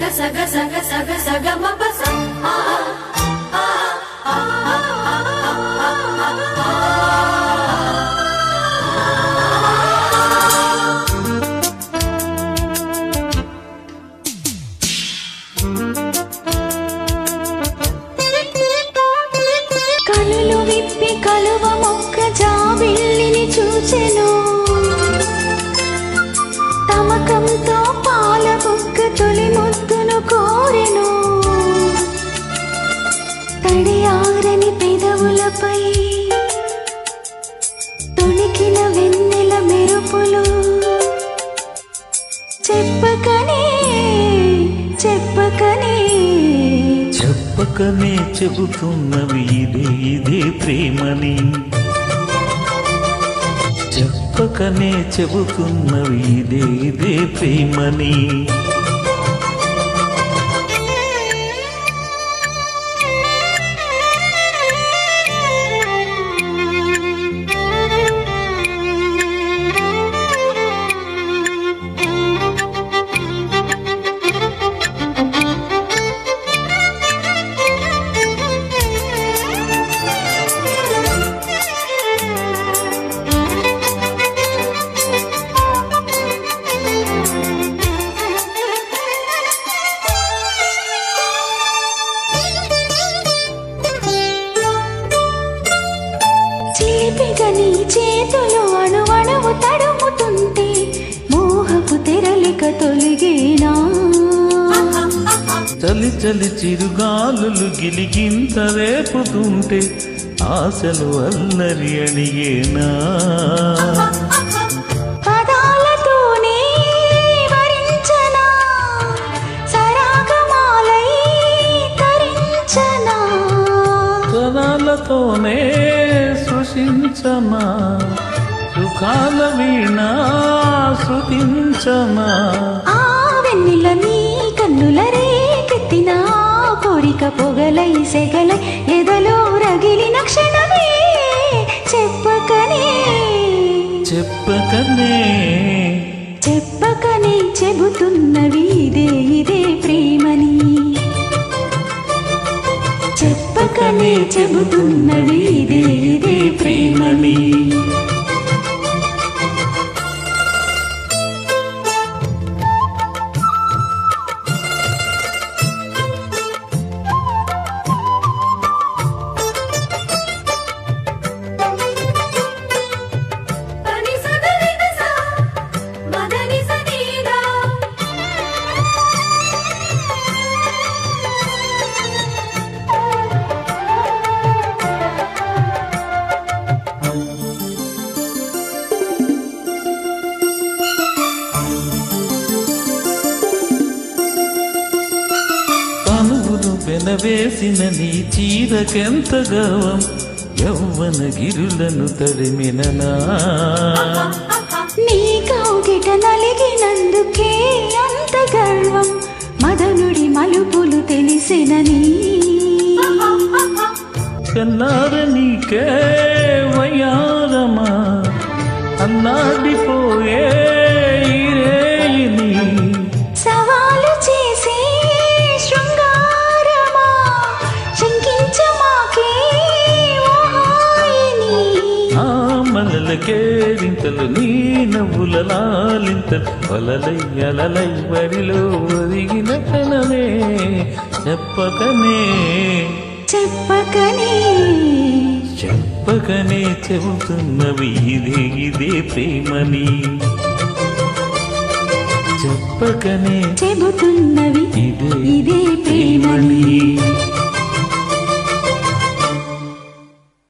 సగ సగ సగ సగ మపస కనులు విప్పి కలువ మొక్క జాబిల్లిని చూచెను తమకంతో పాల బుగ్గ తొలి ముద్దును కోరెను తడియారని పెదవులపై తొణికిన వెన్నెల మెరుపులు చెప్పకనే చెప్పకనే చెప్పకనే చెబుతున్నవి ఇదే ప్రేమని చెప్పకనే చెబుతున్నవి ఇదే ప్రేమని నీ చేతులు అణువణువు తడుముతుంటే మోహపు తెరలిక తొలిగేనా చలి చలి చిరుగాలులు గిలిగింత రేపుతుంటే ఆశలు అల్లరి అడిగేనా పదాలతోనే వరించనా సరాగమాలై తరించనా స్వరాలతోనే సృష్టించనా సుఖాల వీణ శృతించనా ఆ వెన్నెల నీ కన్నుల రేకెత్తిన కోరిక పొగలై సెగలై ఎదలో రగిలిన క్షణమే చెప్పకనే చెప్పకనే చెప్పకనే చెబుతున్నవి ఇదే ప్రేమని చెప్పకనే చెబుతున్నవి ఇదే ప్రేమని వెనవేసిన నీ చీరకెంత గర్వం యవ్వన గిరులను తడిమిననా నీ కౌగిట నలిగినందుకే అంత గర్వం మదనుడి మలుపులు తెలిసినని కన్నార నీకే వయ్యారమా అన్నాడిపోయే ఈరేయిని సవాలు చేసి శృంగారమా శంకించమాకే ఓహాయిని ఆ మలలకేరింతలు నీ నవ్వుల లాలింతలు వలలై అలలై వరిలో ఒదిగిన కనమే చెప్పకనే చెప్పకనే చెప్పకనే చెబుతున్నవి ఇదే ప్రేమని చెప్పకనే చెబుతున్నవి ఇదే ప్రేమని